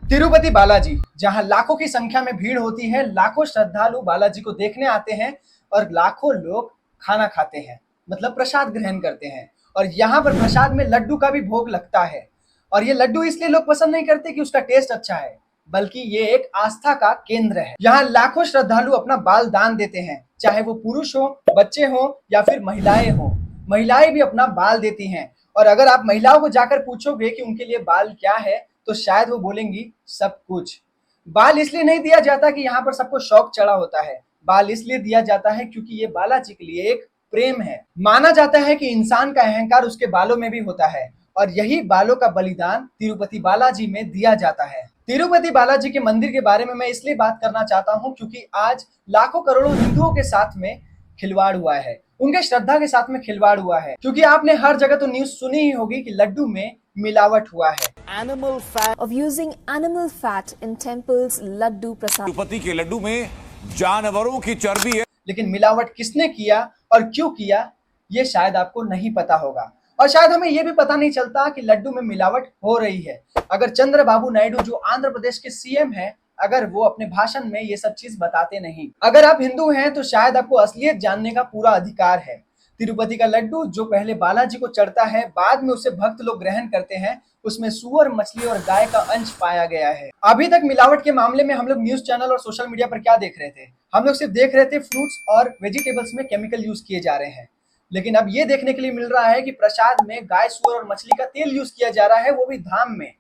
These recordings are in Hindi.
तिरुपति बालाजी, जहां लाखों की संख्या में भीड़ होती है, लाखों श्रद्धालु बालाजी को देखने आते हैं और लाखों लोग खाना खाते हैं, मतलब प्रसाद ग्रहण करते हैं। और यहाँ पर प्रसाद में लड्डू का भी भोग लगता है। और ये लड्डू इसलिए लोग पसंद नहीं करते कि उसका टेस्ट अच्छा है, बल्कि ये एक आस्था का केंद्र है। यहाँ लाखों श्रद्धालु अपना बाल दान देते हैं, चाहे वो पुरुष हो, बच्चे हो या फिर महिलाएं हो। महिलाएं भी अपना बाल देती हैं। और अगर आप महिलाओं को जाकर पूछोगे कि उनके लिए बाल क्या है, तो शायद वो बोलेंगी सब कुछ। बाल इसलिए नहीं दिया जाता कि यहाँ पर सबको शौक चढ़ा होता है। बाल इसलिए दिया जाता है क्योंकि ये बालाजी के लिए एक प्रेम है। माना जाता है कि इंसान का अहंकार उसके बालों में भी होता है, और यही बालों का बलिदान तिरुपति बालाजी में दिया जाता है। तिरुपति बालाजी के मंदिर के बारे में मैं इसलिए बात करना चाहता हूँ क्योंकि आज लाखों करोड़ों हिंदुओं के साथ में खिलवाड़ हुआ है, उनके श्रद्धा के साथ में खिलवाड़ हुआ है। क्योंकि आपने हर जगह तो न्यूज सुनी ही होगी कि लड्डू में मिलावट हुआ है। Animal fat of using animal fat in temples laddu prasad. Tirupati के लड्डू में जानवरों की चर्बी है। लेकिन मिलावट किसने किया और क्यों किया, ये शायद आपको नहीं पता होगा। और शायद हमें ये भी पता नहीं चलता कि लड्डू में मिलावट हो रही है। अगर चंद्रबाबू नायडू, जो आंध्र प्रदेश के सीएम हैं, अगर वो अपने भाषण में ये सब चीज बताते नहीं। अगर आप हिंदू हैं तो शायद आपको असलियत जानने का पूरा अधिकार है। तिरुपति का लड्डू जो पहले बालाजी को चढ़ता है, बाद में उसे भक्त लोग ग्रहण करते हैं, उसमें सुअर, मछली और गाय का अंश पाया गया है। अभी तक मिलावट के मामले में हम लोग न्यूज चैनल और सोशल मीडिया पर क्या देख रहे थे? हम लोग सिर्फ देख रहे थे फ्रूट्स और वेजिटेबल्स में केमिकल यूज किए जा रहे हैं। लेकिन अब ये देखने के लिए मिल रहा है कि प्रसाद में गाय, सुअर और मछली का तेल यूज किया जा रहा है, वो भी धाम में,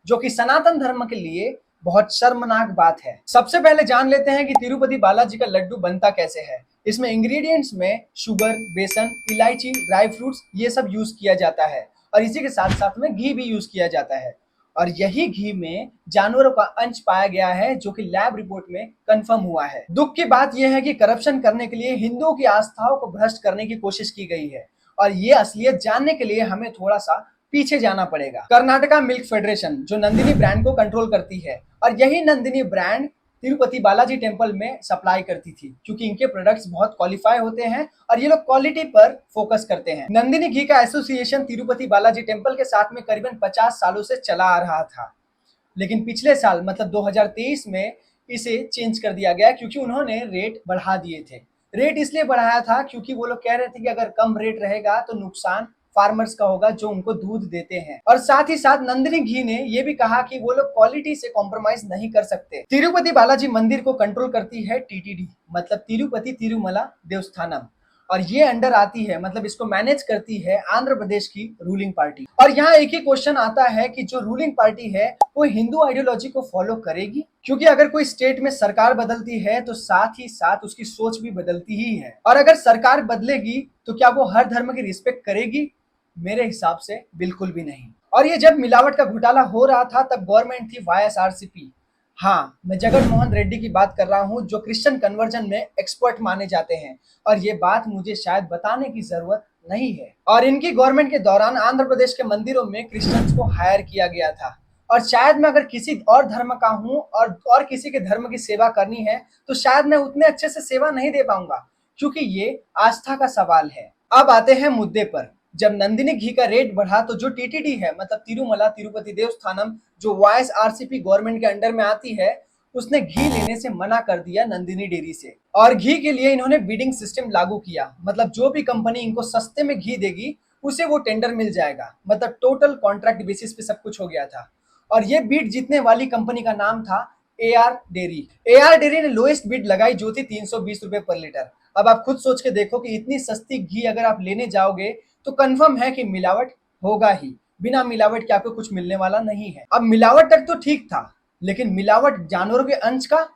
जो कि सनातन धर्म के लिए बहुत शर्मनाक बात है। सबसे पहले जान लेते हैं कि तिरुपति बालाजी का लड्डू बनता कैसे है। इसमें इंग्रेडिएंट्स में शुगर, बेसन, इलायची, ड्राई फ्रूट्स, ये सब यूज किया जाता है। और इसी के साथ साथ में घी भी यूज किया जाता है। और यही घी में जानवरों का अंश पाया गया है, जो कि लैब रिपोर्ट में कंफर्म हुआ है। दुख की बात यह है कि करप्शन करने के लिए हिंदुओं की आस्थाओं को भ्रष्ट करने की कोशिश की गई है। और ये असलियत जानने के लिए हमें थोड़ा सा पीछे जाना पड़ेगा। कर्नाटका मिल्क फेडरेशन, जो नंदिनी ब्रांड को कंट्रोल करती है, और यही नंदिनी ब्रांड तिरुपति बालाजी टेम्पल में सप्लाई करती थी, क्योंकि इनके प्रोडक्ट्स बहुत क्वालिफाई होते हैं और ये लोग क्वालिटी पर फोकस करते हैं। नंदिनी घी का एसोसिएशन तिरुपति बालाजी टेम्पल के साथ में करीबन 50 सालों से चला आ रहा था। लेकिन पिछले साल मतलब 2023 में इसे चेंज कर दिया गया, क्योंकि उन्होंने रेट बढ़ा दिए थे। रेट इसलिए बढ़ाया था क्योंकि वो लोग कह रहे थे कि अगर कम रेट रहेगा तो नुकसान फार्मर्स का होगा, जो उनको दूध देते हैं। और साथ ही साथ नंदिनी घी ने ये भी कहा कि वो लोग क्वालिटी से कॉम्प्रोमाइज नहीं कर सकते। तिरुपति बालाजी मंदिर को कंट्रोल करती है टीटीडी, मतलब तिरुपति तिरुमला देवस्थानम, और ये अंडर आती है, मतलब इसको मैनेज करती है आंध्र प्रदेश की रूलिंग पार्टी। और यहाँ एक ही क्वेश्चन आता है कि जो रूलिंग पार्टी है वो हिंदू आइडियोलॉजी को फॉलो करेगी? क्योंकि अगर कोई स्टेट में सरकार बदलती है तो साथ ही साथ उसकी सोच भी बदलती ही है। और अगर सरकार बदलेगी तो क्या वो हर धर्म की रिस्पेक्ट करेगी? मेरे हिसाब से बिल्कुल भी नहीं। और ये जब मिलावट का घोटाला हो रहा था तब गवर्नमेंट थी वाईएसआरसीपी। हाँ, मैं जगन मोहन रेड्डी की बात कर रहा हूँ, जो क्रिश्चियन कन्वर्जन में एक्सपर्ट माने जाते हैं। और ये बात मुझे शायद बताने की जरूरत नहीं है। और इनकी गवर्नमेंट के दौरान आंध्र प्रदेश के मंदिरों में क्रिश्चियंस को हायर किया गया था। और शायद मैं अगर किसी और धर्म का हूँ और किसी के धर्म की सेवा करनी है तो शायद मैं उतने अच्छे से सेवा नहीं दे पाऊंगा, क्योंकि ये आस्था का सवाल है। अब आते हैं मुद्दे पर। जब नंदिनी घी का रेट बढ़ा तो जो टीटीडी है, मतलब तिरुमला तिरुपति देवस्थानम, जो वाईएसआरसीपी गवर्नमेंट के अंडर में आती है, उसने घी लेने से मना कर दिया नंदिनी डेयरी से। और घी के लिए इन्होंने बिडिंग सिस्टम लागू किया, मतलब जो भी कंपनी इनको सस्ते में घी देगी उसे वो टेंडर मिल जाएगा। मतलब टोटल कॉन्ट्रैक्ट बेसिस पे सब कुछ हो गया था। और ये बीड जीतने वाली कंपनी का नाम था एआर डेयरी। एआर डेयरी ने लोएस्ट बिड लगाई, जो थी 320 रुपए पर लीटर। अब आप खुद सोच के देखो कि इतनी सस्ती घी अगर आप लेने जाओगे तो कंफर्म है कि मिलावट होगा ही। बिना मिलावट के आपको कुछ मिलने वाला नहीं है। अब मिलावट तक तो ठीक था, लेकिन मिलावट जानवरों के अंश का,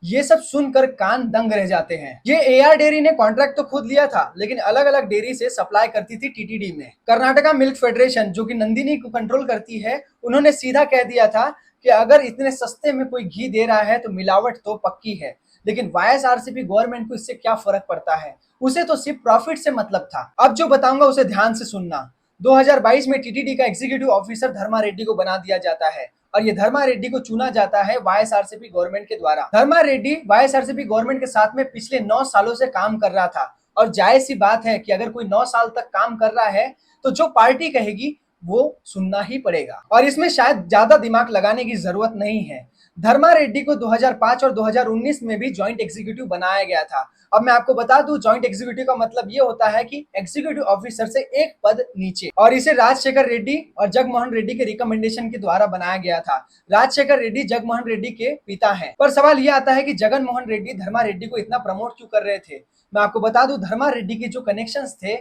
ये सब सुनकर कान दंग रह जाते हैं। ये एआर डेयरी ने कॉन्ट्रैक्ट तो खुद लिया था, लेकिन अलग अलग डेयरी से सप्लाई करती थी टीटीडी में। कर्नाटका मिल्क फेडरेशन, जो कि नंदिनी को कंट्रोल करती है, उन्होंने सीधा कह दिया था कि अगर इतने सस्ते में कोई घी दे रहा है तो मिलावट तो पक्की है। लेकिन वाईएसआरसीपी गवर्नमेंट को इससे क्या फर्क पड़ता है? उसे तो सिर्फ प्रॉफिट से मतलब था। अब जो बताऊंगा उसे ध्यान से सुनना। 2022 में टीटीडी का एग्जीक्यूटिव ऑफिसर धर्मा रेड्डी को बना दिया जाता है, और ये धर्मा रेड्डी को चुना जाता है वाईएसआरसीपी गवर्नमेंट के द्वारा। धर्मा रेड्डी वाईएसआरसीपी गवर्नमेंट के साथ में पिछले 9 सालों से काम कर रहा था। और जायज सी बात है कि अगर कोई 9 साल तक काम कर रहा है तो जो पार्टी कहेगी वो सुनना ही पड़ेगा और इसमें शायद ज्यादा दिमाग लगाने की जरूरत नहीं है। धर्मा रेड्डी को 2005 और 2019 में भी जॉइंट एग्जीक्यूटिव बनाया गया था। अब मैं आपको बता दूं, जॉइंट एग्जीक्यूटिव का मतलब ये होता है कि एग्जीक्यूटिव ऑफिसर से एक पद नीचे, और इसे राजशेखर रेड्डी और जगमोहन रेड्डी के रिकमेंडेशन के द्वारा बनाया गया था। राजशेखर रेड्डी जगमोहन रेड्डी के पिता हैं। पर सवाल यह आता है कि जगन मोहन रेड्डी धर्मा रेड्डी को इतना प्रमोट क्यों कर रहे थे। मैं आपको बता दूं, धर्मा रेड्डी के जो कनेक्शंस थे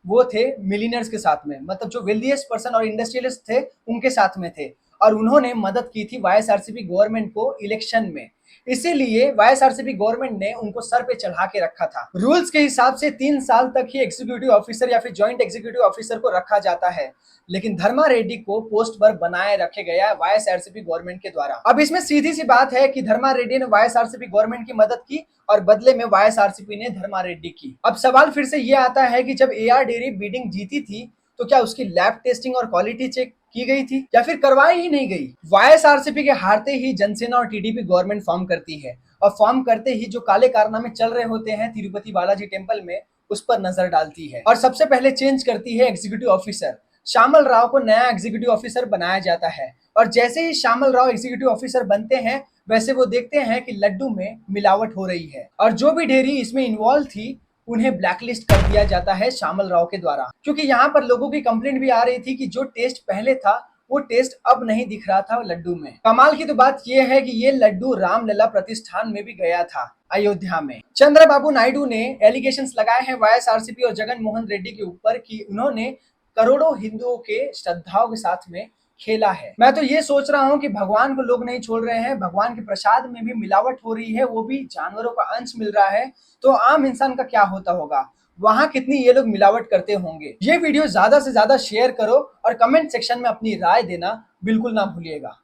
वो थे मिलीनियर्स के साथ में, मतलब जो वेल्दिएस्ट पर्सन और इंडस्ट्रियलिस्ट थे उनके साथ में थे, और उन्होंने मदद की थी वाईएसआरसीपी गवर्नमेंट को इलेक्शन में। इसीलिए वाईएसआरसीपी गवर्नमेंट ने उनको सर पे चढ़ा के रखा था। रूल्स के हिसाब से 3 साल तक ही एग्जीक्यूटिव ऑफिसर या फिर जॉइंट एग्जीक्यूटिव ऑफिसर को रखा जाता है, लेकिन धर्मा रेड्डी को पोस्ट पर बनाए रखे गया वाईएसआरसीपी गवर्नमेंट के द्वारा। अब इसमें सीधी सी बात है कि धर्मा रेड्डी ने वाईएसआरसीपी गवर्नमेंट की मदद की और बदले में वाईएसआरसीपी ने धर्मा रेड्डी की। अब सवाल फिर से ये आता है कि जब एआर डेयरी बिडिंग जीती थी तो क्या उसकी लैब टेस्टिंग और क्वालिटी चेक की गई थी या फिर करवाई ही नहीं गई। वाईएसआरसीपी के हारते ही जनसेना और टीडीपी गवर्नमेंट फॉर्म करती है, और फॉर्म करते ही जो काले कारनामे चल रहे होते हैं तिरुपति बालाजी टेम्पल में उस पर नजर डालती है और सबसे पहले चेंज करती है एग्जीक्यूटिव ऑफिसर। श्यामल राव को नया एग्जीक्यूटिव ऑफिसर बनाया जाता है, और जैसे ही श्यामल राव एग्जीक्यूटिव ऑफिसर बनते हैं वैसे वो देखते हैं कि लड्डू में मिलावट हो रही है, और जो भी डेयरी इसमें इन्वॉल्व थी उन्हें ब्लैकलिस्ट कर दिया जाता है श्यामल राव के द्वारा। क्योंकि यहाँ पर लोगों की कंप्लेंट भी आ रही थी कि जो टेस्ट पहले था वो टेस्ट अब नहीं दिख रहा था लड्डू में। कमाल की तो बात यह है कि ये लड्डू रामलला प्रतिष्ठान में भी गया था, अयोध्या में। चंद्रबाबू नायडू ने एलिगेशंस लगाए हैं वाईएसआरसीपी और जगन मोहन रेड्डी के ऊपर कि उन्होंने करोड़ों हिंदुओं के श्रद्धाओं के साथ में खेला है। मैं तो ये सोच रहा हूँ कि भगवान को लोग नहीं छोड़ रहे हैं, भगवान के प्रसाद में भी मिलावट हो रही है, वो भी जानवरों का अंश मिल रहा है, तो आम इंसान का क्या होता होगा, वहां कितनी ये लोग मिलावट करते होंगे। ये वीडियो ज्यादा से ज्यादा शेयर करो और कमेंट सेक्शन में अपनी राय देना बिल्कुल ना भूलिएगा।